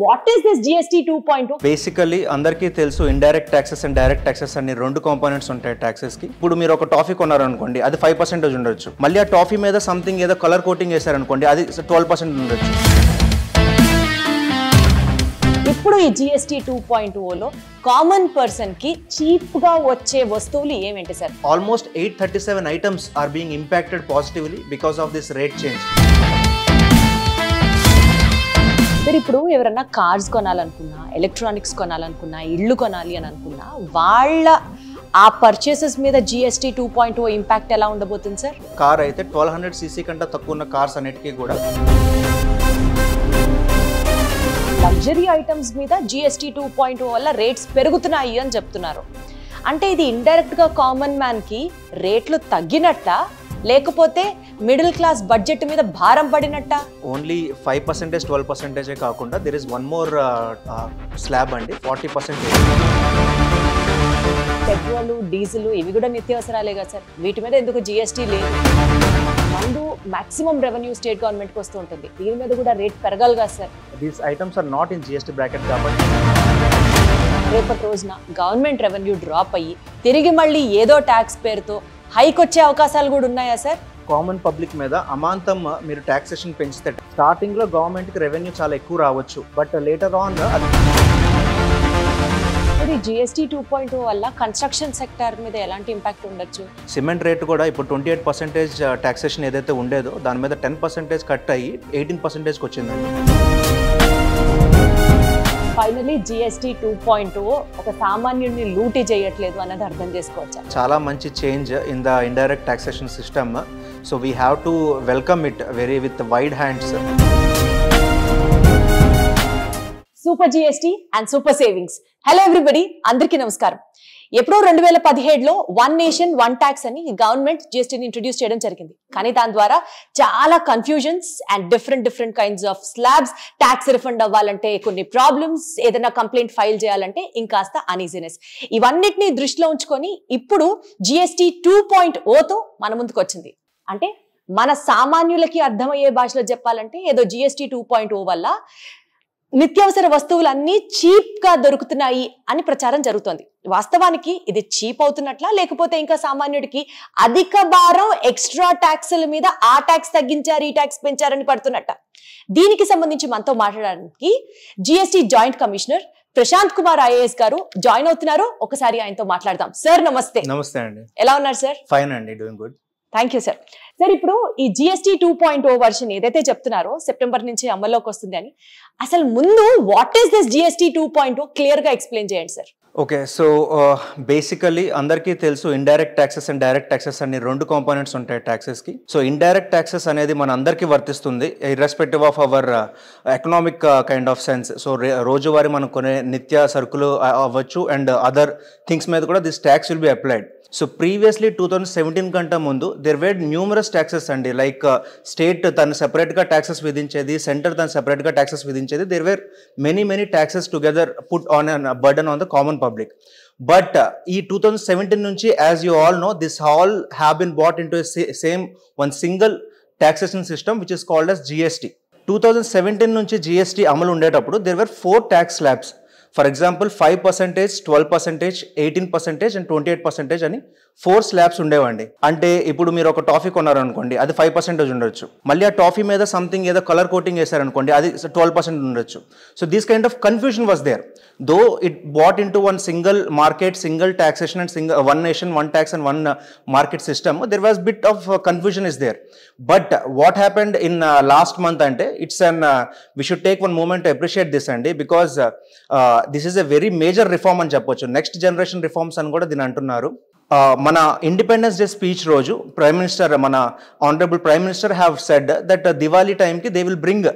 What is this GST 2.0? Basically అందరికీ తెలుసు indirect taxes and direct taxes అన్ని రెండు కాంపోనెంట్స్ ఉంటాయి ట్యాక్సెస్ కి. ఇప్పుడు మీరు ఒక టాఫీ కొన్నారనుకోండి, అది 5% ఉండొచ్చు. మళ్ళీ ఆ టాఫీ మీద సంథింగ్ ఏదో కలర్ కోటింగ్ చేశారనుకోండి, అది 12% ఉండొచ్చు. ఇప్పుడు ఈ GST 2.0లో కామన్ పర్సన్ కి చీప్ గా వచ్చే వస్తువులు ఏమేంటి sir? Almost 837 items are being impacted positively because of this rate change. Sir, ఇప్పుడు ఎవరన్నా కార్స్ కొనాలనుకున్నా, ఎలక్ట్రానిక్స్ కొనాలనుకున్నా, ఇళ్ళు కొనాలి అని అనుకున్నా, వాళ్ళ ఆ పర్చేసెస్ మీద GST 2.0 ఇంపాక్ట్ ఎలా ఉండబోతుంది సార్? కార్ అయితే 1200 cc కంటే తక్కువ ఉన్న కార్స్ అన్నిటికీ కూడా లగ్జరీ ఐటమ్స్ మీద GST 2.0 వల్ల రేట్స్ పెరుగుతున్నాయి అని చెప్తున్నారు. అంటే ఇది ఇండైరెక్ట్ గా కామన్ మ్యాన్ కి రేట్లు తగ్గినట్ట, లేకపోతే మిడిల్ క్లాస్ బడ్జెట్ మీద భారం పడినట్ట? ఓన్లీ 5% 12% కాకుండా there is one more slab అండి, 40%. పెట్రోల్, డీజిల్ ఇవి కూడా నిత్యావసరాలే కదా సార్, వీటి మీద ఎందుకు GST లేదు? మందు మాక్సిమం రెవెన్యూ స్టేట్ గవర్నమెంట్కి వస్తూ ఉంటుంది, దీని మీద కూడా రేట్ పెరగాలి కదా sir? These items are not in GST bracket కాబట్టి రేపటి రోజున గవర్నమెంట్ రెవెన్యూ డ్రాప్ అయ్యి తిరిగి మళ్ళీ ఏదో ట్యాక్స్ పేరుతో హైక్ వచ్చే అవకాశాలు కూడా ఉన్నాయా సార్? కామన్ పబ్లిక్ మీద అమాంతం మీరు ట్యాక్సేషన్ పెంచితే స్టార్టింగ్ లో గవర్నమెంట్ కి రెవెన్యూ చాలా ఎక్కువ రావచ్చు, బట్ లేటర్ ఆన్ ఇది GST 2.0 వల్ల కన్స్ట్రక్షన్ సెక్టర్ మీద ఎలాంటి ఇంపాక్ట్ ఉండొచ్చు? సిమెంట్ రేట్ కూడా ఇప్పుడు 28% ట్యాక్సేషన్ ఏదైతే ఉండేదో దాని మీద 10% కట్ అయ్యి 18%కి వచ్చిందండి. ఫైనలీ GST 2.0 ఒక సామాన్యుడిని లూటీ చేయట్లేదు అన్నది అర్థం చేసుకోవచ్చా? చాలా మంచి change in the indirect taxation system, so we have to welcome it very with wide hands. Super GST and super savings. Hello everybody, అందరికీ నమస్కారం. ఎప్పుడో 2017లో వన్ నేషన్ వన్ ట్యాక్స్ అని గవర్నమెంట్ GSTని ఇంట్రడ్యూస్ చేయడం జరిగింది. కానీ దాని ద్వారా చాలా confusions and different kinds of slabs, tax refund అవ్వాలంటే కొన్ని ప్రాబ్లమ్స్, ఏదైనా కంప్లైంట్ ఫైల్ చేయాలంటే ఇంకాస్త అనీజీనెస్, ఇవన్నిటిని దృష్టిలో ఉంచుకొని ఇప్పుడు GST 2.0తో మన ముందుకు వచ్చింది. అంటే మన సామాన్యులకి అర్థమయ్యే భాషలో చెప్పాలంటే ఏదో GST 2.0 వల్ల నిత్యావసర వస్తువులన్నీ చీప్ గా దొరుకుతున్నాయి అని ప్రచారం జరుగుతోంది. వాస్తవానికి ఇది చీప్ అవుతున్నట్లా, లేకపోతే ఇంకా సామాన్యుడికి అధిక భారం ఎక్స్ట్రా ట్యాక్సుల మీద ఆ ట్యాక్స్ తగ్గించారు, ఈ ట్యాక్స్ పెంచారని పడుతున్నట్ట? దీనికి సంబంధించి మనతో మాట్లాడడానికి GST joint commissioner Prashant Kumar IAS గారు జాయిన్ అవుతున్నారు. ఒకసారి ఆయనతో మాట్లాడదాం. సార్ నమస్తే. నమస్తే అండి. ఎలా ఉన్నారు సార్? ఫైన్ అండి, doing good. Thank you sir. Sir, ఇప్పుడు ఈ GST 2.0 వర్షన్ ఏదైతే చెప్తున్నారో సెప్టెంబర్ నుంచి అమల్లోకి వస్తుంది అని, అసలు ముందు what is this GST 2.0 clear గా ఎక్స్ప్లెయిన్ చేయండి సార్. ఓకే, సో బేసికల్లీ అందరికీ తెలుసు indirect taxes and direct taxes అన్ని రెండు కాంపోనెంట్స్ ఉంటాయి ట్యాక్సెస్ కి. సో ఇండైరెక్ట్ ట్యాక్సెస్ అనేది మన అందరికీ వర్తిస్తుంది irrespective of our economic kind of sense. So రోజువారీ మనం కొనే నిత్య సరుకులు అవ్వచ్చు అండ్ అదర్ థింగ్స్ మీద కూడా this tax will be applied. So previously 2017 కంటే ముందు దెర్ వేర్ న్యూమరస్ ట్యాక్సెస్ అండి, లైక్ స్టేట్ తను సెపరేట్గా ట్యాక్సెస్ విధించేది, సెంటర్ తను సెపరేట్గా ట్యాక్సెస్ విధించేది. There were many taxes together put on an burden on the common public. But ఈ 2017 నుంచి, as you all know, this all have been brought in to same one single taxation system which is called as GST. 2017 నుంచి GST అమలు ఉండేటప్పుడు there were 4 tax slabs. For example, 5%, 12%, 18% and 28% అని 4 slabs ఉండేవండి. అంటే ఇప్పుడు మీరు ఒక టాఫీ కొన్నారనుకోండి, అది 5% ఉండొచ్చు. మళ్ళీ ఆ టాఫీ మీద సంథింగ్ ఏదో కలర్ కోటింగ్ చేశారనుకోండి, అది 12% ఉండొచ్చు. So this kind of confusion was there. Though it brought in to one single market, single taxation and one nation, one tax and one market system, there was bit of confusion is there. But what happened in last month ante, it's an we should take one moment to appreciate this andi, because this is a very major reform అని చెప్పొచ్చు. Next generation reforms అని కూడా దీని అంటున్నారు. మన independence day speech రోజు prime minister, మన honourable prime minister have said that Diwali టైంకి they will bring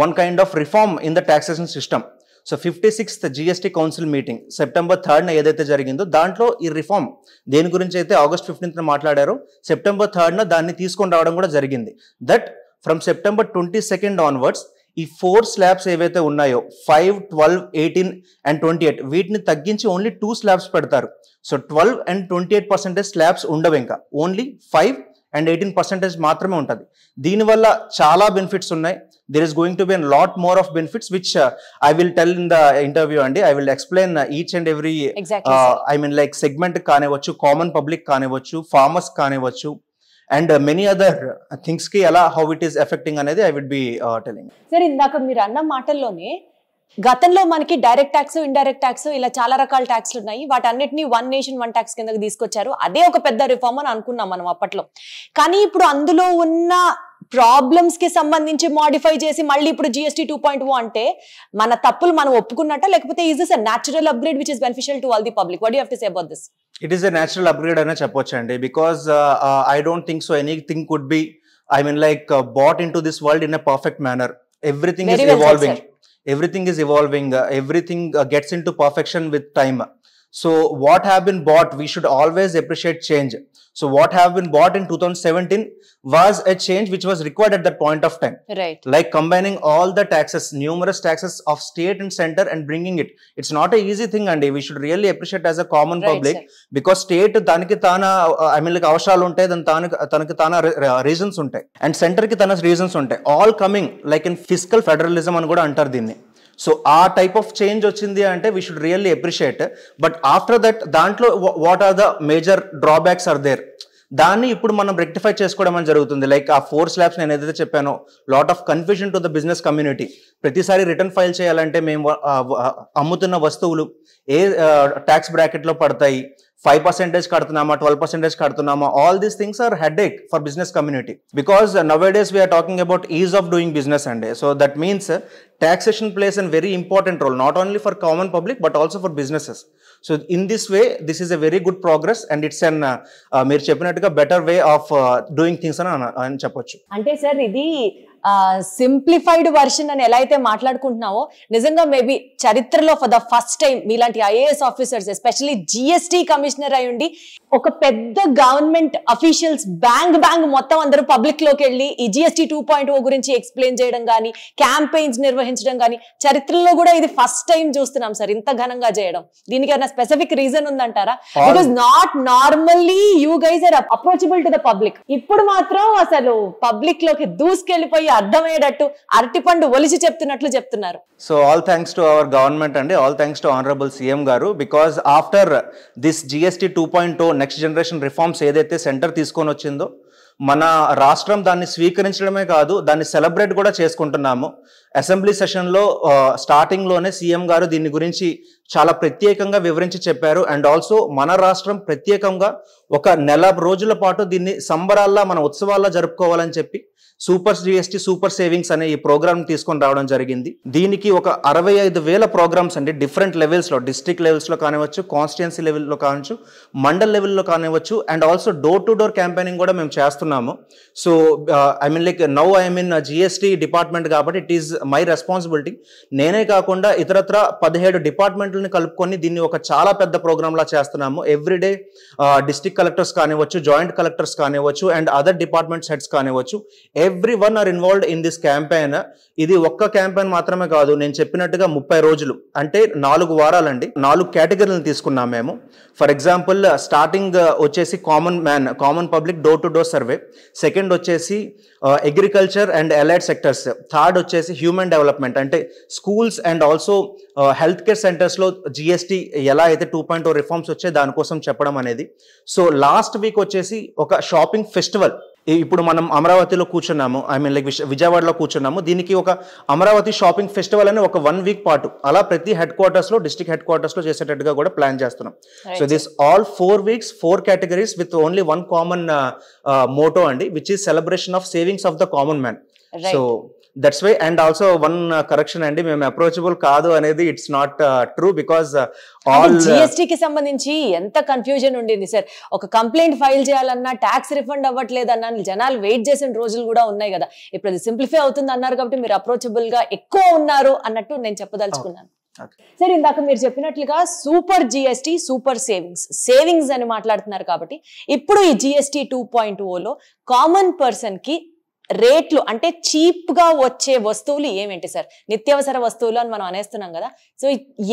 one kind of reform in the taxation system. So 56th GST council meeting September 3rd ఏదైతే జరిగిందో దాంట్లో ఈ రిఫార్మ్ దేని గురించి అయితే August 15th మాట్లాడారో, September 3rd దాన్ని తీసుకొని రావడం కూడా జరిగింది. That from September 22nd onwards ఈ 4 స్లాబ్స్ ఏవైతే ఉన్నాయో 5, 12, 18 and 28 వీటిని తగ్గించి ఓన్లీ 2 స్లాబ్స్ పెడతారు. సో 12 and 28% స్లాబ్స్ ఉండవు, ఇంకా ఓన్లీ 5 and 18% మాత్రమే ఉంటుంది. దీనివల్ల చాలా బెనిఫిట్స్ ఉన్నాయి. there is going to be a lot more of benefits which I will tell in the interview and I will explain each and every Exactly, I mean like segment కానివచ్చు, common public కానివచ్చు, farmers కానివచ్చు, and many other things కి ఎలా how it is affecting అనేది I will be telling. Sir ఇందాక మీరు అన్న మాటల్లోనే గతంలో మనకి డైరెక్ట్ ట్యాక్స్, ఇండైరెక్ట్ ట్యాక్స్ ఇలా చాలా రకాల ట్యాక్స్లు ఉన్నాయి. వాటన్నిటిని వన్ నేషన్ వన్ ట్యాక్స్ కిందకి తీసుకొచ్చారు. అదే ఒక పెద్ద రిఫార్మ్ అని అనుకున్నాం మనం అప్పట్లో. కానీ ఇప్పుడు అందులో ఉన్న ప్రాబ్లమ్స్ కి సంబంధించి మాడిఫై చేసి మళ్ళీ ఇప్పుడు GST 2.0 అంటే మన తప్పులు మనం ఒప్పుకున్నట్ట, లేకపోతే is this a natural upgrade which is beneficial to all the public? What you have to say about this? It is a natural upgrade అనే చెప్పొచ్చు అండి, because I don't think so anything could be I mean like brought in to this world in a perfect manner. Everything is evolving. Everything is evolving, everything gets into perfection with time. So what have been bought, we should always appreciate change. So what have been bought in 2017 was a change which was required at that point of time. Right. Like combining all the taxes, numerous taxes of state and center and bringing it. It's not a easy thing and we should really appreciate as a common public, because state taniki tana I mean like avashalu untayi, then taniki tana reasons untayi, and center ki tana reasons untayi, all coming like in fiscal federalism అని కూడా అంటారు దీన్ని. So ఆ type of change వచ్చింది అంటే we should really appreciate. But after that దాంట్లో what are the major drawbacks are there, దాన్ని ఇప్పుడు మనం రెక్టిఫై చేసుకోవడం అని జరుగుతుంది. లైక్ ఆ 4 స్లాబ్స్ నేను ఏదైతే చెప్పానో, lot of confusion to the business community. ప్రతిసారి రిటర్న్ ఫైల్ చేయాలంటే మేము అమ్ముతున్న వస్తువులు ఏ ట్యాక్స్ బ్రాకెట్లో పడతాయి, 5% కడుతున్నామా, 12% కడుతున్నామా, all these things are headache for business community, because nowadays we are talking about ease of doing business and so that means taxation plays a very important role, not only for common public but also for businesses. So in this way this is a very good progress and it's an మీరు చెప్పినట్టుగా better way of doing things అని చెప్పొచ్చు. అంటే sir ఇది simplified version అని ఎలా అయితే మాట్లాడుకుంటున్నావో, నిజంగా మేబీ చరిత్రలో ఫర్ ద ఫస్ట్ టైం మీలాంటి IAS officers, especially GST commissioner అయి ఉండి ఒక పెద్ద గవర్నమెంట్ అఫీషియల్స్ బ్యాంగ్ మొత్తం అందరూ పబ్లిక్ లోకి వెళ్ళి ఈ GST 2.0 గురించి ఎక్స్ప్లెయిన్ చేయడం కానీ, క్యాంపెయిన్స్ నిర్వహించడం కానీ, చరిత్రలో కూడా ఇది ఫస్ట్ టైం చూస్తున్నాం సార్ ఇంత ఘనంగా చేయడం. దీనికి ఏమైనా స్పెసిఫిక్ రీజన్ ఉందంటారా? Because not normally you guys are approachable to the public. ఇప్పుడు మాత్రం అసలు పబ్లిక్ లోకి దూసుకెళ్లిపోయి అర్థమయ్యేటట్టు అరటిపండు ఒలిచి చెప్తున్నట్లు చెప్తున్నారు. So all thanks to our government అండి, all thanks to honourable CM గారు, because after this GST 2.0 next generation reforms ఏదైతే సెంటర్ తీసుకొని వచ్చిందో, మన రాష్ట్రం దాన్ని స్వీకరించడమే కాదు దాన్ని సెలబ్రేట్ కూడా చేసుకుంటున్నాము. అసెంబ్లీ సెషన్లో స్టార్టింగ్లోనే CM గారు దీని గురించి చాలా ప్రత్యేకంగా వివరించి చెప్పారు. అండ్ ఆల్సో మన రాష్ట్రం ప్రత్యేకంగా ఒక నెల రోజుల పాటు దీన్ని సంబరాల్లా మన ఉత్సవాల్లో జరుపుకోవాలని చెప్పి సూపర్ GST సూపర్ సేవింగ్స్ అనే ఈ ప్రోగ్రామ్ తీసుకొని రావడం జరిగింది. దీనికి ఒక 65,000 ప్రోగ్రామ్స్ అండి, డిఫరెంట్ లెవెల్స్లో, డిస్ట్రిక్ట్ లెవెల్స్లో కానివచ్చు, కాన్స్టిట్యున్సీ లెవెల్లో కావచ్చు, మండల్ లెవెల్లో కానివచ్చు, and also door to door campaigning కూడా మేము చేస్తున్నాము. So I mean like now I mean GST department కాబట్టి ఇట్ ఈస్ మై రెస్పాన్సిబిలిటీ. నేనే కాకుండా ఇతరత్ర 17 డిపార్ట్మెంట్లని కలుపుకొని దీన్ని ఒక చాలా పెద్ద ప్రోగ్రామ్ లా చేస్తున్నాము. ఎవ్రీడే డిస్ట్రిక్ట్ కలెక్టర్స్ కానివచ్చు, జాయింట్ కలెక్టర్స్ కానివచ్చు, అండ్ అదర్ డిపార్ట్మెంట్స్ హెడ్స్ కానివచ్చు, everyone are involved in this campaign. ఇది ఒక్క క్యాంపెయిన్ మాత్రమే కాదు, నేను చెప్పినట్టుగా 30 రోజులు అంటే 4 వారాలండి. 4 కేటగిరీలను తీసుకున్నాం మేము. ఫర్ ఎగ్జాంపుల్ స్టార్టింగ్ వచ్చేసి common public door to door survey, second వచ్చేసి agriculture and allied sectors, third వచ్చేసి హ్యూమన్ డెవలప్మెంట్ అంటే schools and also health care సెంటర్స్లో GST ఎలా అయితే 2.0 రిఫార్మ్స్ వచ్చాయి దానికోసం చెప్పడం అనేది. సో లాస్ట్ వీక్ వచ్చేసి ఒక షాపింగ్ ఫెస్టివల్, ఇప్పుడు మనం అమరావతిలో కూర్చున్నాము, ఐ మీన్ లైక్ విజయవాడలో కూర్చున్నాము, దీనికి ఒక అమరావతి షాపింగ్ ఫెస్టివల్ అని ఒక 1 వీక్ పాటు అలా ప్రతి హెడ్ క్వార్టర్స్లో, డిస్ట్రిక్ట్ హెడ్ క్వార్టర్స్లో చేసేటట్టుగా కూడా ప్లాన్ చేస్తున్నాం. So this all 4 weeks 4 categories with only 1 common motto అండి, which is celebration of savings of the common man. So that's why. And also 1 correction అండి, మేము అప్రోచబుల్ కాదు అనేది it's not true, because all GST కి సంబంధించి ఎంత confusion ఉండింది sir. ఒక కంప్లైంట్ ఫైల్ చేయాలన్నా ట్యాక్స్ రిఫండ్ అవ్వట్లేదన్నా జనాలు వెయిట్ చేసిన రోజులు కూడా ఉన్నాయి కదా. ఇప్పుడు అది సింప్లిఫై అవుతుంది అన్నారు కాబట్టి మీరు అప్రోచబుల్ గా ఎక్కువ ఉన్నారు అన్నట్టు నేను చెప్పదలుచుకున్నాను. సార్ ఇందాక మీరు చెప్పినట్లుగా సూపర్ GST సూపర్ సేవింగ్స్ అని మాట్లాడుతున్నారు కాబట్టి ఇప్పుడు ఈ GST 2.0లో కామన్ పర్సన్ కి రేట్లు అంటే చీప్ గా వచ్చే వస్తువులు ఏమేంటి సార్? నిత్యావసర వస్తువులు అని మనం అనేస్తున్నాం కదా, సో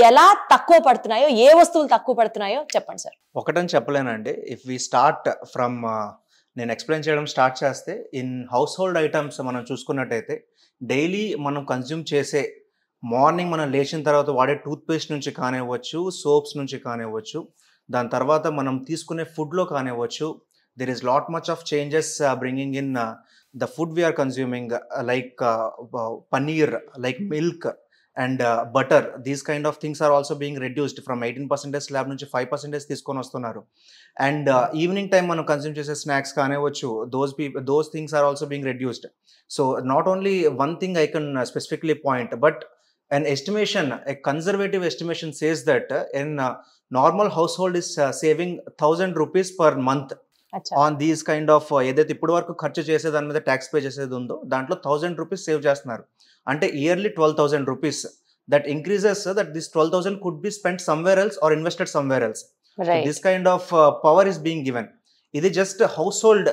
ఎలా తక్కువ పడుతున్నాయో, ఏ వస్తువులు తక్కువ పడుతున్నాయో చెప్పండి సార్. ఒకటని చెప్పలేనండి. ఇఫ్ వి స్టార్ట్ ఫ్రమ్ నేను ఎక్స్ప్లెయిన్ చేయడం స్టార్ట్ చేస్తే, ఇన్ హౌస్ హోల్డ్ ఐటమ్స్ మనం చూసుకున్నట్టయితే డైలీ మనం కన్జ్యూమ్ చేసే, మార్నింగ్ మనం లేచిన తర్వాత వాడే టూత్పేస్ట్ నుంచి కానివ్వచ్చు, సోప్స్ నుంచి కానివ్వచ్చు, దాని తర్వాత మనం తీసుకునే ఫుడ్లో కానివ్వచ్చు, there is lot much of changes bringing in the food we are consuming, like paneer, like milk and butter. These kind of things are also being reduced from 18% slab నుంచి 5% తీసుకొని వస్తున్నారు. అండ్ ఈవినింగ్ టైం మనం కన్జ్యూమ్ చేసే snacks కానివ్వచ్చు, those things are also being reduced. So not only one thing I can specifically point, but an estimation, a conservative estimation says that in normal household is saving 1,000 rupees per month on these kind of ఏదైతే ఇప్పుడు వరకు ఖర్చు చేసే దాని మీద tax pay చేసేది ఉందో దాంట్లో 1,000 రూపీస్ సేవ్ చేస్తున్నారు. అంటే yearly 12,000 rupees. That increases that this 12,000 could be spent somewhere else or invested somewhere else. This kind of power is being given. ఇది జస్ట్ హౌస్ హోల్డ్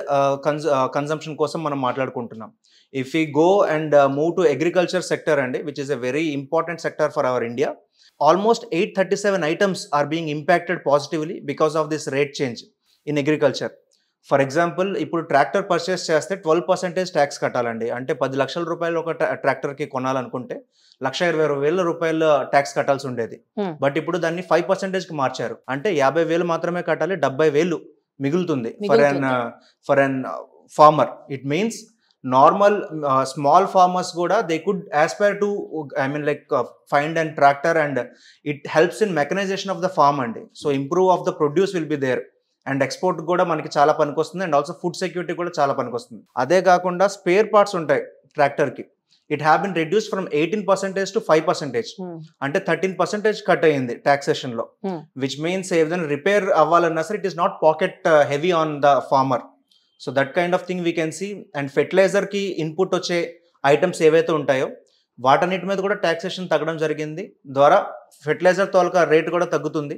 కన్సంప్షన్ కోసం మనం మాట్లాడుకుంటున్నాం. If we go and move to agriculture sector, and which is a very important sector for our India, almost 837 items are being impacted positively because of this rate change in agriculture. For example, ఇప్పుడు tractor purchase చేస్తే 12% tax కట్టాలండి. అంటే 10 లక్షల రూపాయలు ఒక ట్రాక్టర్కి కొనాలనుకుంటే 1,20,000 రూపాయలు tax కట్టాల్సి ఉండేది. బట్ ఇప్పుడు దాన్ని 5%కి మార్చారు. అంటే 50,000 మాత్రమే కట్టాలి, 70,000 మిగులుతుంది for an farmer. It means normal small farmers కూడా they could aspire to find and tractor, and it helps in mechanisation of the farm అండి. So improve of the produce will be there, and export కూడా మనకి చాలా పనికొస్తుంది, and also food security కూడా చాలా పనికొస్తుంది. అదే కాకుండా స్పేర్ పార్ట్స్ ఉంటాయి ట్రాక్టర్కి. It have been reduce from 18% to 5%. అంటే 13% కట్ అయ్యింది టాక్సేషన్ లో, విచ్ మీన్స్ ఏదైనా రిపేర్ అవ్వాలన్నా సరే it is not pocket heavy on the farmer. So that kind of thing we can see. And ఫెర్టిలైజర్కి ఇన్పుట్ వచ్చే ఐటమ్స్ ఏవైతే ఉంటాయో వాటన్నిటి మీద కూడా ట్యాక్సేషన్ తగ్గడం జరిగింది. ద్వారా ఫెర్టిలైజర్ తోలక రేట్ కూడా తగ్గుతుంది.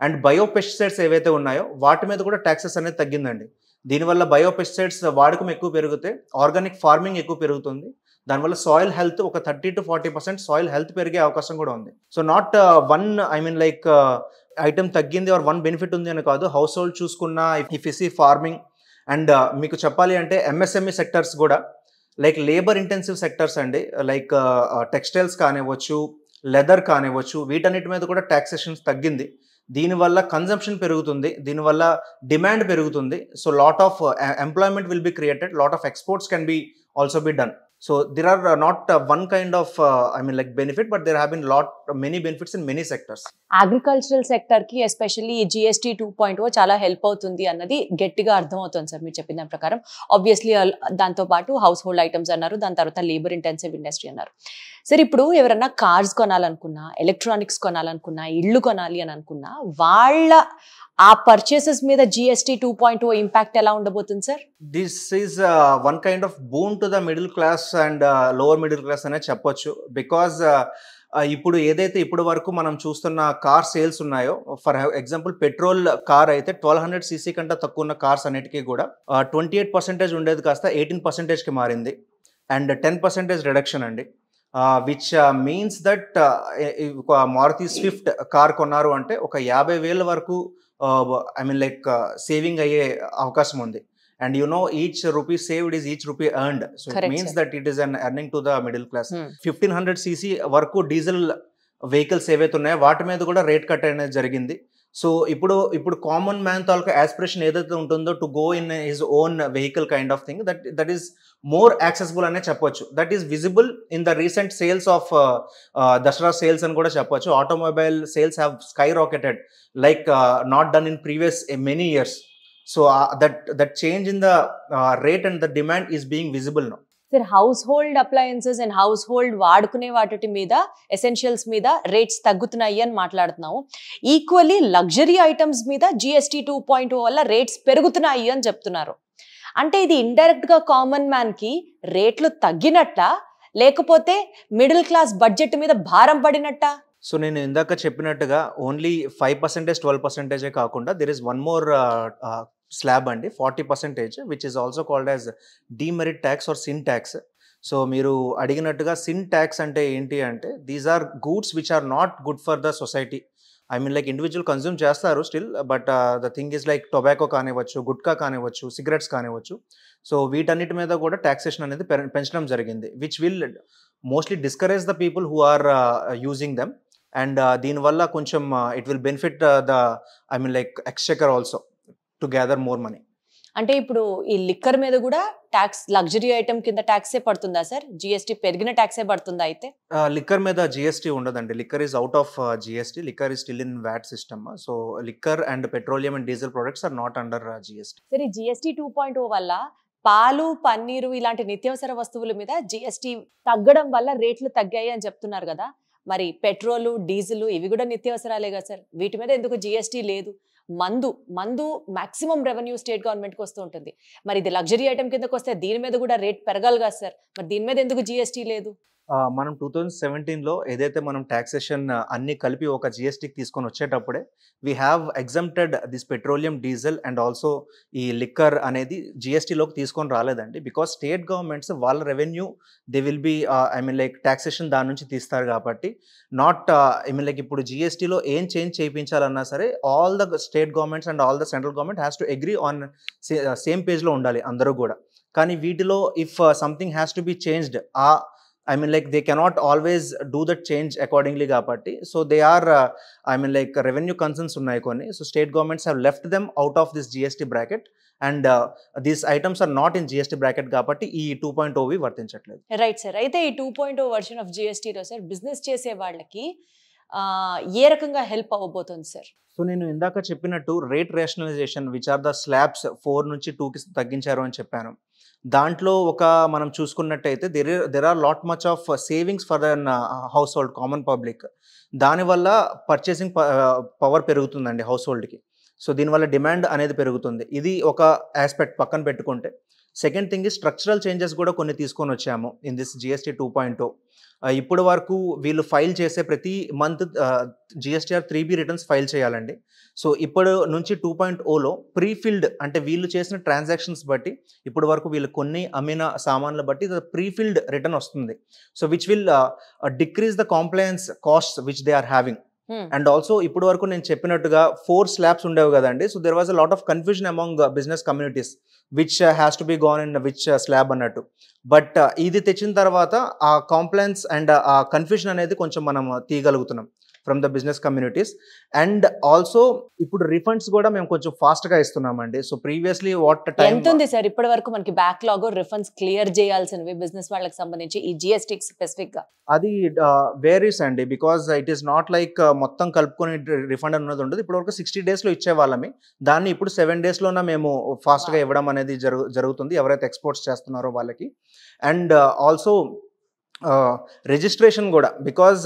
అండ్ బయోపెస్టిసైడ్స్ ఏవైతే ఉన్నాయో వాటి మీద కూడా ట్యాక్సెస్ అనేది తగ్గిందండి. దీనివల్ల బయోపెస్టిసైడ్స్ వాడకం ఎక్కువ పెరిగితే ఆర్గానిక్ ఫార్మింగ్ ఎక్కువ పెరుగుతుంది. దానివల్ల సాయిల్ హెల్త్ ఒక 30 to 40% సాయిల్ హెల్త్ పెరిగే అవకాశం కూడా ఉంది. సో నాట్ వన్ ఐటమ్ తగ్గింది ఆర్ వన్ బెనిఫిట్ ఉంది అని కాదు. హౌస్ హోల్డ్ చూసుకున్న if you see farming, and మీకు చెప్పాలి అంటే ఎంఎస్ఎంఈ సెక్టర్స్ కూడా, లైక్ లేబర్ ఇంటెన్సివ్ సెక్టర్స్ అండి, లైక్ టెక్స్టైల్స్ కానివ్వచ్చు, లెదర్ కానివ్వచ్చు, వీటన్నిటి మీద కూడా ట్యాక్సేషన్స్ తగ్గింది. దీనివల్ల కన్జంప్షన్ పెరుగుతుంది, దీనివల్ల డిమాండ్ పెరుగుతుంది. So lot of employment will be created, lot of exports can be also be done. So there are not one kind of benefit, but there have been many benefits in many sectors. Agricultural sector కి especially ఈ GST 2.0 చాలా help అవుతుంది అన్నది గట్టిగా అర్థం అవుతుంది sir మీరు చెప్పిన దాని ప్రకారం. ఆబ్వియస్లీ దాంతో పాటు హౌస్ హోల్డ్ ఐటమ్స్ అన్నారు, దాని తర్వాత లేబర్ ఇంటెన్సివ్ ఇండస్ట్రీ అన్నారు. సార్ ఇప్పుడు ఎవరన్నా కార్స్ కొనాలనుకున్నా, ఎలక్ట్రానిక్స్ కొనాలనుకున్నా, ఇళ్ళు కొనాలి అని అనుకున్నా, వాళ్ళ ఆ పర్చేసెస్ మీద GST 2.0 ఇంపాక్ట్ ఎలా ఉండబోతుంది sir? This is one kind of boon to the middle class and lower middle class అనే చెప్పొచ్చు. బికాజ్ ఇప్పుడు ఏదైతే ఇప్పుడు వరకు మనం చూస్తున్న కార్ సేల్స్ ఉన్నాయో, ఫర్ ఎగ్జాంపుల్ పెట్రోల్ కార్ అయితే 1200 cc కంటే తక్కువ ఉన్న కార్స్ అన్నిటికీ కూడా 28% ఉండేది కాస్త 18%కి మారింది. అండ్ 10% రిడక్షన్ అండి. Which means that Maruti Swift car కొన్నారు అంటే ఒక 50,000 వరకు సేవింగ్ అయ్యే అవకాశం ఉంది. And you know, each rupee saved is each rupee earned. So correct, it means sir, that it is an earning to the middle class. 1500 cc వరకు diesel vehicles ఏవైతే ఉన్నాయో వాటి మీద కూడా రేట్ కట్ అనేది జరిగింది. సో ఇప్పుడు కామన్ మ్యాన్ తాలూకా aspiration ఏదైతే ఉంటుందో to go in his own vehicle kind of thing, that is more accessible అనే చెప్పొచ్చు. That is visible in the recent sales of Dasara sales అని కూడా చెప్పొచ్చు. Automobile sales have sky rocketed like not done in previous many years. So that change in the rate and the demand is being visible now. Sir, household appliances and household వాడుకునే వాటి మీద essentials మీద rates తగ్గుతున్నాయి అని మాట్లాడుతున్నాము. Equally luxury items మీద GST 2.0 వల్ల rates పెరుగుతున్నాయి అని చెప్తున్నారు. అంటే ఇది ఇండైరెక్ట్ గా కామన్ మ్యాన్ కి రేట్లు తగ్గినట్ట, లేకపోతే మిడిల్ క్లాస్ బడ్జెట్ మీద భారం పడినట్ట? సో నేను ఇందాక చెప్పినట్టుగా ఓన్లీ 5% 12% కాకుండా there is one more slab అండి, 40%, which is also called as demerit tax or sin tax. So మీరు అడిగినట్టుగా సిన్ ట్యాక్స్ అంటే ఏంటి అంటే, these are goods which are not good for the society. I mean like individual consume చేస్తారు still, but the thing is like tobacco కానివ్వచ్చు, గుట్కా కానివ్వచ్చు, cigarettes కానివ్వచ్చు. సో వీటన్నిటి మీద కూడా ట్యాక్సేషన్ అనేది పెంచడం జరిగింది, which will mostly discourage the people who are using them. And దీనివల్ల కొంచెం it will benefit the I mean like exchequer also to gather more money. అంటే ఇప్పుడు ఈ లిక్కర్ మీద కూడా ట్యాక్స్, లగ్జరీ ఐటమ్ కింద ట్యాక్సే పడుతుందా సార్? జిఎస్టీ పెరిగిన ట్యాక్సే పడుతుందా? అయితే లిక్కర్ మీద జిఎస్టీ ఉండదండి. Liquor is out of GST. Liquor is still in VAT system. So liquor and petroleum and diesel products are not under GST. సరే, జిఎస్టీ 2.0 వల్ల పాలు, పన్నీరు ఇలాంటి నిత్యావసర వస్తువుల మీద జిఎస్టీ తగ్గడం వల్ల రేట్లు తగ్గాయి అని చెప్తున్నారు కదా. మరి పెట్రోలు, డీజిల్ ఇవి కూడా నిత్యావసరాలే కదా సార్, వీటి మీద ఎందుకు జిఎస్టీ లేదు? మందు మాక్సిమం రెవెన్యూ స్టేట్ గవర్నమెంట్ కి వస్తూ ఉంటుంది. మరి ఇది లగ్జరీ ఐటమ్ కిందకి వస్తే దీని మీద కూడా రేట్ పెరగాలి కదా సార్, మరి దీని మీద ఎందుకు జిఎస్టీ లేదు? మనం 2017లో ఏదైతే మనం ట్యాక్సేషన్ అన్ని కలిపి ఒక జిఎస్టీకి తీసుకొని వచ్చేటప్పుడే we have exempted this petroleum, diesel and also ఈ లిక్కర్ అనేది జిఎస్టీలోకి తీసుకొని రాలేదండి. బికాస్ స్టేట్ గవర్నమెంట్స్ వాళ్ళ revenue they will be I mean like taxation దాని నుంచి తీస్తారు కాబట్టి, నాట్ ఐ మీన్ లైక్ ఇప్పుడు జిఎస్టీలో ఏం చేంజ్ చేయించాలన్నా సరే all the state governments and all the central government has to agree on same పేజ్లో ఉండాలి అందరూ కూడా. కానీ వీటిలో if something has to be changed, I mean like they cannot always do that change accordingly కాబట్టి, so they are I mean like revenue concerns ఉన్నాయి కొన్ని. So state governments have left them out of this GST bracket and these items are not in GST bracket కాబట్టి ఈ 2.0 వర్తించట్లేదు. Right sir. అయితే ఈ 2.0 version of జిఎస్టీలో sir business చేసే వాళ్ళకి ఏ రకంగా help అవ్వబోతుంది సార్? సో నేను ఇందాక చెప్పినట్టు rate rationalisation which are the slabs 4 నుంచి 2కి తగ్గించారు అని చెప్పాను. దాంట్లో ఒక మనం చూసుకున్నట్టయితే there are lot much of savings for than household, common public. దానివల్ల పర్చేసింగ్ పవర్ పెరుగుతుందండి హౌస్ హోల్డ్కి. సో దీనివల్ల డిమాండ్ అనేది పెరుగుతుంది. ఇది ఒక ఆస్పెక్ట్ పక్కన పెట్టుకుంటే, సెకండ్ థింగ్ ఈ స్ట్రక్చరల్ చేంజెస్ కూడా కొన్ని తీసుకొని వచ్చాము ఇన్ దిస్ జిఎస్టీ 2.0. ఇప్పుడు వరకు వీళ్ళు ఫైల్ చేసే ప్రతి month GSTR 3B returns file చేయాలండి. సో ఇప్పుడు నుంచి 2.0లో ప్రీఫిల్డ్ అంటే వీళ్ళు చేసిన ట్రాన్సాక్షన్స్ బట్టి ఇప్పుడు వరకు వీళ్ళు కొన్ని అమ్మిన సామాన్లు బట్టి ప్రీఫిల్డ్ రిటర్న్ వస్తుంది. So which will decrease the compliance cost which they are having. And also ఇప్పుడు వరకు నేను చెప్పినట్టుగా 4 స్లాబ్స్ ఉండేవి కదండి. So there was a lot of confusion among business communities which has to be gone in which slab అన్నట్టు. But ఇది తెచ్చిన తర్వాత ఆ కాంప్లయన్స్ అండ్ ఆ కన్ఫ్యూజన్ అనేది కొంచెం మనం తీయగలుగుతున్నాం from the business communities. And also ఇప్పుడు రిఫండ్స్ కూడా మేము కొంచెం ఫాస్ట్ గా ఇస్తున్నామండి. సో ప్రీవియస్లీ వాట్ టైం ఎంత ఉంది సార్ ఇప్పటి వరకు మనకి బ్యాక్లాగ్ రిఫండ్స్ క్లియర్ చేయాల్సినవి బిజినెస్ వాళ్ళకి సంబంధించి ఈ జిఎస్టీ స్పెసిఫిక్ గా? అది వేరీస్ అండి, because it is not like మొత్తం కలుపుకొని రిఫండ్ అన్నది ఉండదు. ఇప్పుడు వరకు 60 days లో ఇచ్చే వాళ్ళమి, దాన్ని ఇప్పుడు 7 days లోనే మేము ఫాస్ట్ గా ఇవ్వడం అనేది జరుగుతుంది ఎవరైతే ఎక్స్పోర్ట్స్ చేస్తున్నారో వాళ్ళకి. అండ్ ఆల్సో రిజిస్ట్రేషన్ కూడా, బికాజ్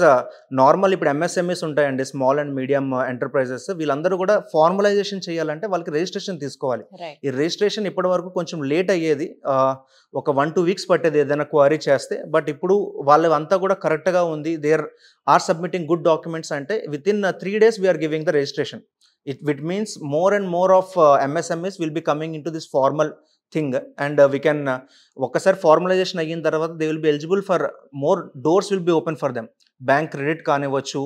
నార్మల్ ఇప్పుడు ఎంఎస్ఎంఈస్ ఉంటాయండి, స్మాల్ అండ్ మీడియం ఎంటర్ప్రైజెస్, వీళ్ళందరూ కూడా ఫార్మలైజేషన్ చేయాలంటే వాళ్ళకి రిజిస్ట్రేషన్ తీసుకోవాలి. ఈ రిజిస్ట్రేషన్ ఇప్పటి వరకు కొంచెం లేట్ అయ్యేది, ఒక 1-2 weeks పట్టేది ఏదైనా క్వైరీ చేస్తే. బట్ ఇప్పుడు వాళ్ళంతా కూడా కరెక్ట్గా ఉంది, there are submitting good documents అంటే within 3 days we are giving the registration. It means more and more of MSMEs will be coming into this formal thing, and we can ఒక్కసారి formalisation అయిన తర్వాత they will be eligible for more doors will be open for them. Bank credit కానివ్వచ్చు,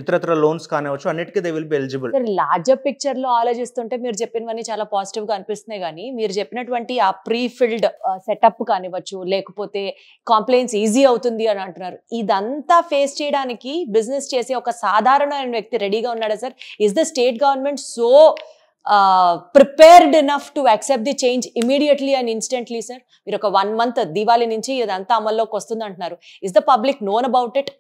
ఇతరత్ర loans కానివ్వచ్చు, అన్నిటికీ they will be eligible. Larger picture లో ఆలోచిస్తుంటే మీరు చెప్పినవన్నీ చాలా పాజిటివ్ గా అనిపిస్తున్నాయి, కానీ మీరు చెప్పినటువంటి ఆ ప్రీ ఫిల్డ్ సెటప్ కానివ్వచ్చు, లేకపోతే కాంప్లైంట్స్ ఈజీ అవుతుంది అని అంటున్నారు. ఇదంతా ఫేస్ చేయడానికి బిజినెస్ చేసే ఒక సాధారణమైన వ్యక్తి రెడీగా ఉన్నాడా sir? Is the state government so prepared enough to accept the change immediately and instantly sir? మీరు ఒక 1 month దివాళీ నుంచి ఇదంతా అమల్లోకి వస్తుంది అంటున్నారు. Is the public known about it?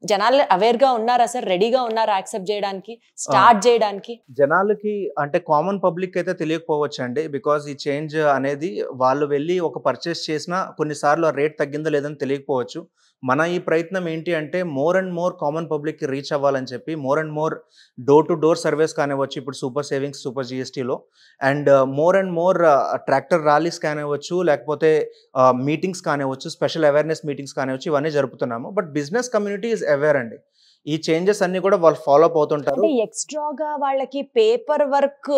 జనాలు అవేర్ గా ఉన్నారా సార్? రెడీగా ఉన్నారా యాక్సెప్ట్ చేయడానికి, స్టార్ట్ చేయడానికి? జనాలకి అంటే కామన్ పబ్లిక్ అయితే తెలియకపోవచ్చు అండి, బికాజ్ ఈ చేంజ్ అనేది వాళ్ళు వెళ్ళి ఒక పర్చేస్ చేసినా కొన్నిసార్లు ఆ రేట్ తగ్గిందో లేదని తెలియకపోవచ్చు. మన ఈ ప్రయత్నం ఏంటి అంటే మోర్ అండ్ మోర్ కామన్ పబ్లిక్కి రీచ్ అవ్వాలని చెప్పి more and more door to door service కానివ్వచ్చు ఇప్పుడు సూపర్ సేవింగ్స్, సూపర్ జిఎస్టీలో, and more and more tractor rallies కానివ్వచ్చు, లేకపోతే మీటింగ్స్ కానివ్వచ్చు, స్పెషల్ అవేర్నెస్ మీటింగ్స్ కానివ్వచ్చు, ఇవన్నీ జరుపుతున్నాము. But business community is aware అండి, ఈ చేంజెస్ అన్ని కూడా వాళ్ళు ఫాలో అప్ అవుతుంటారు. ఎక్స్ట్రాగా వాళ్ళకి పేపర్ వర్క్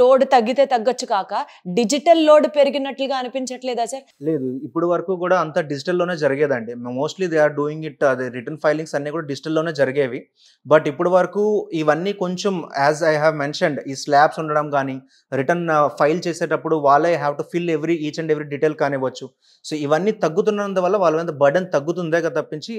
లోడ్ తగ్గితే తగ్గొచ్చు కాక డిజిటల్ లోడ్ పెరిగినట్లుగా అనిపించట్లేదా సార్? లేదు, ఇప్పుడు వరకు కూడా అంతా డిజిటల్లోనే జరిగేదండి. Mostly they are doing it, అదే రిటర్న్ ఫైలింగ్స్ అన్నీ కూడా డిజిటల్లోనే జరిగేవి. బట్ ఇప్పుడు వరకు ఇవన్నీ కొంచెం యాజ్ ఐ హ్యావ్ మెన్షన్డ్, ఈ స్లాబ్స్ ఉండడం కానీ, రిటర్న్ ఫైల్ చేసేటప్పుడు వాళ్ళే have to fill each and every detail కానివ్వచ్చు. సో ఇవన్నీ తగ్గుతున్నందువల్ల వాళ్ళ మీద బర్డెన్ తగ్గుతుందే కదా తప్పించి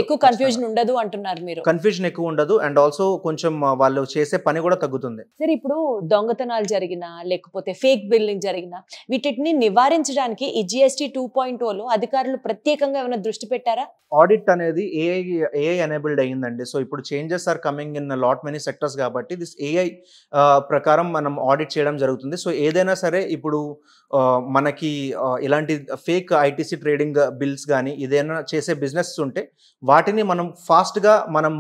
ఎక్కువ కన్ఫ్యూజన్ ఉండదు అంటున్నారు మీరు. కన్ఫ్యూజన్ ఎక్కువ ఉండదు, అండ్ ఆల్సో కొంచెం వాళ్ళు చేసే పని కూడా తగ్గుతుంది. సరే, ఇప్పుడు దొంగతనాలు జరిగినా లేకపోతే ఫేక్ బిల్లింగ్ జరిగినా వీటిని నివారించడానికి ఈ GST 2.0లో అధికారులు ప్రత్యేకంగా ఏమైనా దృష్టి పెట్టారా? ఆడిట్ అనేది ఏఐ ఎనేబుల్డ్ అయ్యిందండి. సో ఇప్పుడు changes are coming in lot many sectors కాబట్టి దిస్ ఏఐ ప్రకారం మనం ఆడిట్ చేయడం జరుగుతుంది. సో ఏదైనా సరే ఇప్పుడు మనకి ఇలాంటి ఫేక్ ఐటీసీ ట్రేడింగ్ బిల్స్ కానీ ఏదైనా చేసే బిజినెస్ ఉంటే వాటిని మనం ఫాస్ట్గా మనం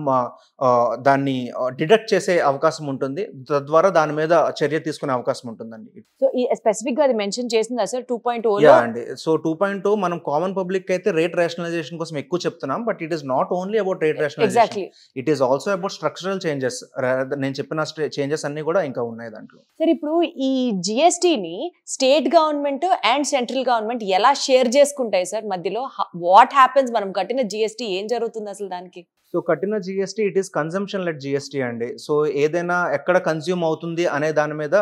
దాన్ని డిడక్ట్ చేసే అవకాశం ఉంటుంది. తద్వారా దాని మీద చర్య తీసుకునే అవకాశం ఉంటుందండి. సో ఈ స్పెసిఫిక్ గా అది మెన్షన్ చేసిందా సార్ 2.0? యా అండి. సో 2.0 మనం కామన్ పబ్లిక్ అయితే రేట్ రేషనలైజేషన్ కోసం ఎక్కువ చెప్తున్నాం, but it is not only about rate rationalisation, it is also about structural changes. నేను చెప్పిన చేంజెస్ అన్ని కూడా ఇంకా ఉన్నాయి దాంట్లో. సార్, ఇప్పుడు ఈ జిఎస్టీని state government and central government ఎలా షేర్ చేసుకుంటాయి సార్ మధ్యలో? What happens? మనం కట్టిన జిఎస్టీ ఏం జరుగుతుంది అసలు దానికి? సో కట్టిన GST it is consumption led GST అండి. సో ఏదైనా ఎక్కడ కన్జ్యూమ్ అవుతుంది అనే దాని మీద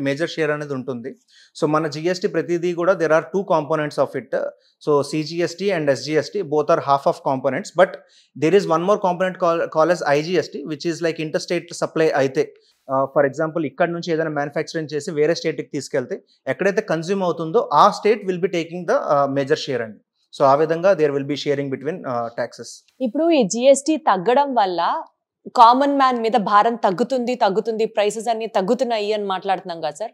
మేజర్ షేర్ అనేది ఉంటుంది. సో మన జిఎస్టీ ప్రతిదీ కూడా there are 2 components of it. So CGST and SGST both are half of components, but there is one more component call as IGST, which is like inter state supply అయితే. For example ఇక్కడ నుంచి ఏదైనా manufacturing చేసి వేరే స్టేట్కి తీసుకెళ్తే ఎక్కడైతే consume అవుతుందో ఆ state will be taking the major share అండి. సో ఆ విధంగా there will be sharing between taxes. ఇప్పుడు ఈ జిఎస్టీ తగ్గడం వల్ల కామన్ మ్యాన్ మీద భారం తగ్గుతుంది, ప్రైసెస్ అన్ని తగ్గుతున్నాయి అని మాట్లాడుతున్నాం కదా సార్.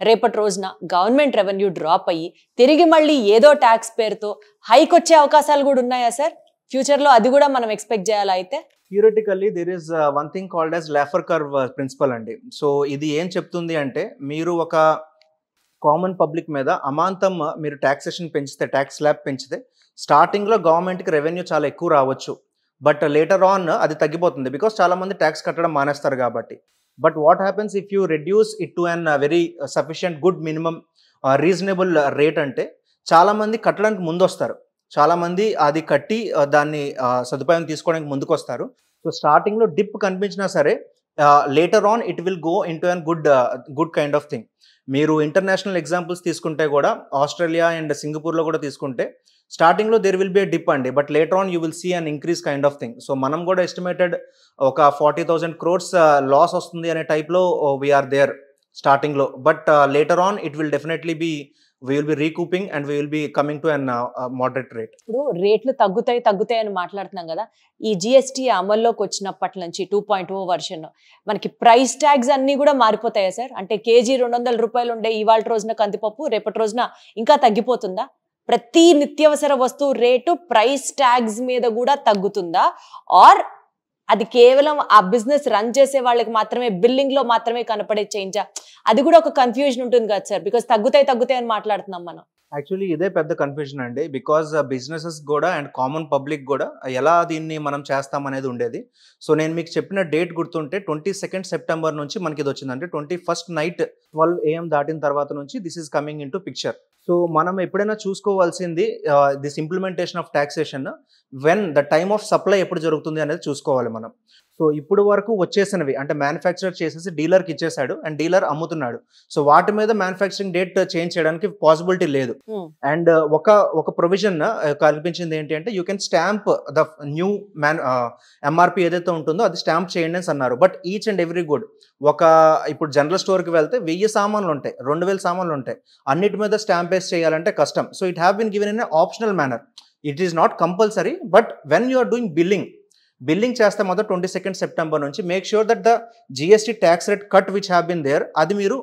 రేపటి రోజున గవర్నమెంట్ రెవెన్యూ డ్రాప్ అయ్యి తిరిగి మళ్ళీ ఏదో ట్యాక్స్ పేరుతో హైక్ వచ్చే అవకాశాలు కూడా ఉన్నాయా సార్ ఫ్యూచర్ లో? అది కూడా మనం ఎక్స్పెక్ట్ చేయాలా? అయితే theoretically there is one thing called as Laffer curve principle అండి. సో ఇది ఏం చెప్తుంది అంటే, మీరు ఒక కామన్ పబ్లిక్ మీద అమాంతం మీరు ట్యాక్సేషన్ పెంచితే, ట్యాక్స్ స్లాబ్ పెంచితే స్టార్టింగ్లో గవర్నమెంట్కి రెవెన్యూ చాలా ఎక్కువ రావచ్చు, బట్ లేటర్ ఆన్ అది తగ్గిపోతుంది బికాస్ చాలామంది ట్యాక్స్ కట్టడం మానేస్తారు కాబట్టి. But what happens if you reduce it to an very sufficient good minimum reasonable rate అంటే చాలామంది కట్టడానికి ముందు వస్తారు, చాలామంది అది కట్టి దాన్ని సదుపాయం తీసుకోవడానికి ముందుకు వస్తారు. సో స్టార్టింగ్లో డిప్ కనిపించినా సరే later on it will go into an good kind of thing. మీరు ఇంటర్నేషనల్ ఎగ్జాంపుల్స్ తీసుకుంటే కూడా ఆస్ట్రేలియా అండ్ సింగపూర్లో కూడా తీసుకుంటే స్టార్టింగ్లో there will be a dip అండి, but later on you will see an increase kind of thing. So మనం కూడా ఎస్టిమేటెడ్ ఒక 40,000 crores లాస్ వస్తుంది అనే టైప్లో వీఆర్ దేర్ స్టార్టింగ్లో, but later on it will definitely be we will be recouping and we will be coming to an moderate rate. ఇప్పుడు రేట్లు తగ్గుతాయి అని మాట్లాడుతున్నాం కదా. ఈ జిఎస్టీ అమల్లోకి వచ్చినప్పటి నుంచి 2.0 వర్షన్ మనకి ప్రైస్ ట్యాగ్స్ అన్ని కూడా మారిపోతాయా సార్? అంటే కేజీ 200 రూపాయలు ఉండే ఇవాళ రోజున కందిపప్పు రేపటి రోజున ఇంకా తగ్గిపోతుందా? ప్రతి నిత్యావసర వస్తువు రేటు ప్రైస్ ట్యాగ్స్ మీద కూడా తగ్గుతుందా? ఆర్ అది కేవలం ఆ బిజినెస్ రన్ చేసే వాళ్ళకి మాత్రమే, బిల్లింగ్ లో మాత్రమే కనపడే చేంజా? అది కూడా ఒక కన్ఫ్యూజన్ ఉంటుంది కదా సార్, బికాస్ తగ్గుతాయి అని మాట్లాడుతున్నాం మనం. యాక్చువల్లీ ఇదే పెద్ద కన్ఫ్యూజన్ అండి, బికాజ్ బిజినెసెస్ కూడా అండ్ కామన్ పబ్లిక్ కూడా ఎలా దీన్ని మనం చేస్తాం అనేది ఉండేది. సో నేను మీకు చెప్పిన డేట్ గుర్తుంటే 22nd September నుంచి మనకి ఇది వచ్చిందంటే 21st నైట్ 12 AM దాటిన తర్వాత నుంచి this is coming in to picture. So మనం ఎప్పుడైనా చూసుకోవాల్సింది this implementation of taxation when the time of supply ఎప్పుడు జరుగుతుంది అనేది చూసుకోవాలి మనం. సో ఇప్పుడు వరకు వచ్చేసినవి అంటే మ్యానుఫ్యాక్చర్ చేసేసి డీలర్కి ఇచ్చేసాడు అండ్ డీలర్ అమ్ముతున్నాడు. సో వాటి మీద మ్యానుఫ్యాక్చరింగ్ డేట్ చేంజ్ చేయడానికి పాసిబిలిటీ లేదు. అండ్ ఒక ప్రొవిజన్ కల్పించింది ఏంటి అంటే you can stamp the new MRP ఏదైతే ఉంటుందో అది స్టాంప్ చేయండి అని అన్నారు. But each and every good ఇప్పుడు జనరల్ స్టోర్కి వెళ్తే 1000 సామాన్లు ఉంటాయి, 2000 సామాన్లు ఉంటాయి, అన్నిటి మీద స్టాంప్ వేసి చేయాలంటే కష్టం. So it have been given in optional manner, it is not compulsory. But when you are doing billing చేస్తే మొదట 22nd September నుంచి make sure that the GST tax rate cut which have been there అది మీరు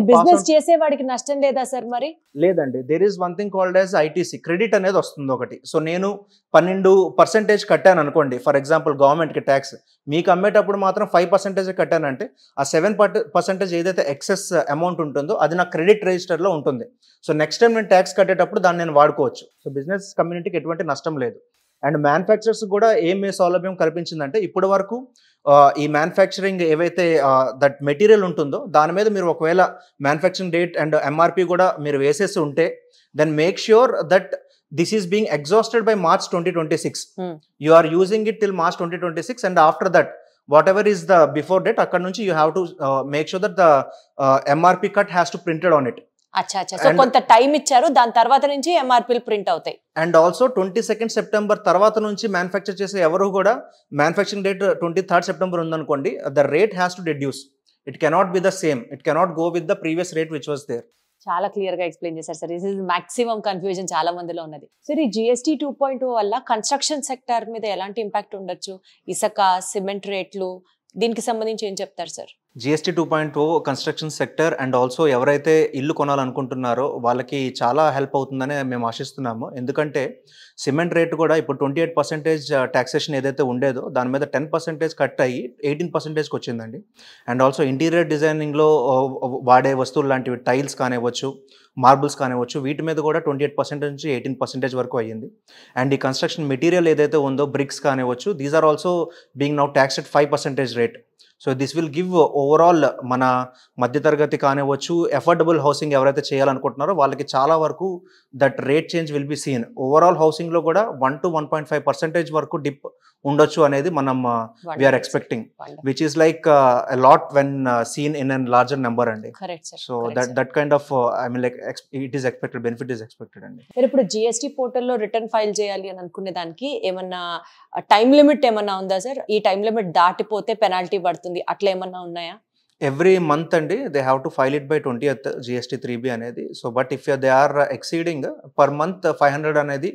business చేసే వాడికి నష్టం లేదా sir? మరి లేదండి, there is one thing called as ITC credit అనేది వస్తుంది ఒకటి. సో నేను 12% కట్టాను అనుకోండి ఫర్ ఎగ్జాంపుల్ గవర్నమెంట్కి ట్యాక్స్, మీకు అమ్మేటప్పుడు మాత్రం 5% కట్టానంటే ఆ 7% ఏదైతే ఎక్సెస్ అమౌంట్ ఉంటుందో అది నా క్రెడిట్ రిజిస్టర్లో ఉంటుంది. సో నెక్స్ట్ టైం నేను ట్యాక్స్ కట్టేటప్పుడు దాన్ని నేను వాడుకోవచ్చు. సో బిజినెస్ కమ్యూనిటీకి ఎటువంటి నష్టం లేదు. అండ్ మ్యానుఫ్యాక్చరర్స్ కూడా ఏం సౌలభ్యం కల్పించిందంటే ఇప్పటి వరకు ఈ మ్యానుఫ్యాక్చరింగ్ ఏవైతే దట్ మెటీరియల్ ఉంటుందో దాని మీద మీరు ఒకవేళ మ్యానుఫ్యాక్చరింగ్ డేట్ అండ్ ఎంఆర్పి కూడా మీరు వేసేసి ఉంటే then make sure that this is being exhausted by March 2026. You are using it till March 2026 and after that whatever is the before date అక్కడ నుంచి you have to make sure that the MRP cut has to printed on it. అచ్చా అచ్చా, so కొంత time ఇచ్చారు, దాని తర్వాత నుంచి ఎంఆర్పీలు ప్రింట్ అవుతాయి. అండ్ ఆల్సో 22 సెప్టెంబర్ తర్వాత నుంచి మ్యానుఫ్యాక్చర్ చేసే ఎవరు కూడా మ్యానుఫ్యాక్చరింగ్ డేట్ 23 సెప్టెంబర్ ఉందనుకోండి, the rate has to reduce. It cannot be the same, it cannot go with the previous rate which was there. చాలా క్లియర్ గా ఎక్స్ప్లెయిన్ చేశారు sir. This is maximum confusion చాలా మందిలో ఉన్నది. సార్ ఈ GST 2.0 వల్ల construction sector మీద ఎలాంటి ఇంపాక్ట్ ఉండొచ్చు? ఇసుక, సిమెంట్ రేట్లు, దీనికి సంబంధించి ఏం చెప్తారు sir? GST 2.0 construction sector and also ఎవరైతే ఇల్లు కొనాలనుకుంటున్నారో వాళ్ళకి చాలా హెల్ప్ అవుతుందని మేము ఆశిస్తున్నాము. ఎందుకంటే సిమెంట్ రేట్ కూడా ఇప్పుడు 28% టాక్సేషన్ ఏదైతే ఉండేదో దాని మీద 10% కట్ అయ్యి 18%కి వచ్చిందండి. అండ్ ఆల్సో ఇంటీరియర్ డిజైనింగ్లో వాడే వస్తువులు లాంటివి టైల్స్ కానివ్వచ్చు, మార్బుల్స్ కానివ్వచ్చు, వీటి మీద కూడా 28% నుంచి 18% వరకు అయ్యింది. అండ్ ఈ కన్స్ట్రక్షన్ మెటీరియల్ ఏదైతే ఉందో బ్రిక్స్ కానివ్వచ్చు, these are also being now tax at 5% rate. So this will give overall మన మధ్యతరగతి కానివ్వచ్చు, అఫోర్డబుల్ హౌసింగ్ ఎవరైతే చేయాలనుకుంటున్నారో వాళ్ళకి చాలా వరకు that rate change will be seen. Overall హౌసింగ్లో కూడా 1 to 1.5% వరకు డిప్ ఉండొచ్చు అనేది మనం we are expecting, which is like lot when seen in an larger number అండి. So that kind of I mean like it is expected, benefit is expected అండి. ఇప్పుడు GST పోర్టల్లో రిటర్న్ ఫైల్ చేయాలి అని అనుకునే దానికి ఏమన్నా టైం లిమిట్ ఏమన్నా ఉందా సార్? ఈ టైం లిమిట్ దాటిపోతే పెనాల్టీ పడుతుంది, అట్లా ఏమన్నా ఉన్నాయా? ఎవ్రీ మంత్ అండి they have to file it by 20th GST 3B అనేది. So but if they are exceeding per month 500 అనేది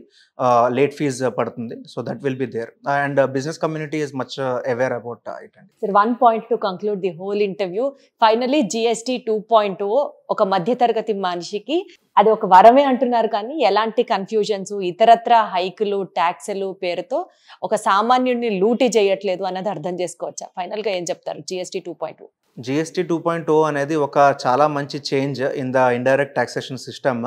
లేట్ ఫీజ్ పడుతుంది. So that will be there and business community is much aware about it అండి. Sir, 1 point to conclude the whole interview. Finally GST 2.0 ఒక మధ్యతరగతి మనిషికి అది ఒక వరమే అంటున్నారు, కానీ ఎలాంటి కన్ఫ్యూజన్స్, ఇతరత్ర హైకులు, ట్యాక్సులు పేరుతో ఒక సామాన్యుడిని లూటీ చేయట్లేదు అన్నది అర్థం చేసుకోవచ్చా? ఫైనల్ గా ఏం చెప్తారు GST 2.0? GST 2.0 అనేది ఒక చాలా మంచి change in the indirect taxation system.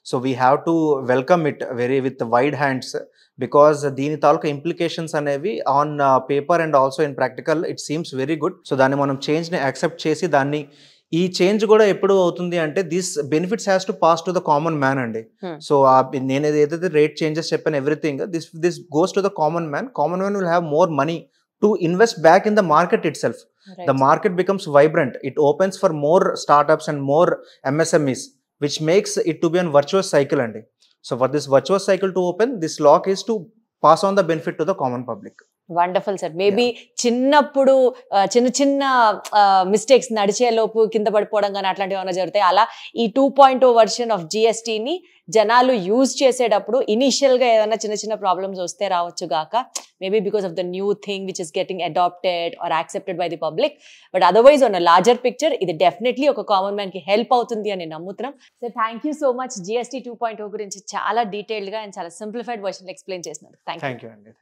So we have to welcome it very with wide hands, because దీని తాలూకా ఇంప్లికేషన్స్ అనేవి on paper and also in practical it seems very good. So దాన్ని మనం చేంజ్ని accept చేసి దాన్ని ఈ చేంజ్ కూడా ఎప్పుడు అవుతుంది అంటే this benefits has to pass to the common man అండి. సో నేను ఏదైతే రేట్ చేంజెస్ చెప్పాను everything this goes to the common man. Common man will have more money to invest back in the market itself. Right. The market becomes vibrant. It opens for more startups and more MSMEs, which makes it to be a virtuous cycle. So for this virtuous cycle to open, this law is to pass on the benefit to the common public. Wonderful sir. Maybe చిన్నప్పుడు చిన్న చిన్న mistakes, నడిచేలోపు కింద పడిపోవడం కానీ అట్లాంటివి ఏమైనా జరుగుతాయి. అలా ఈ 2.0 వర్షన్ ఆఫ్ GSTని జనాలు యూజ్ చేసేటప్పుడు ఇనిషియల్ గా ఏదైనా చిన్న చిన్న ప్రాబ్లమ్స్ వస్తే రావచ్చు గాక, maybe because of the new thing which is getting adapted or accepted by the public. But otherwise on larger picture ఇది డెఫినెట్లీ ఒక కామన్ మ్యాన్ కి హెల్ప్ అవుతుంది అని నమ్ముతున్నాం. Sir, thank you so much. GST 2.0 గురించి చాలా డీటెయిల్డ్ గా and చాలా సింప్లిఫైడ్ వర్షన్ ఎక్స్ప్లెయిన్ చేసినారు. థ్యాంక్ యూ అండి.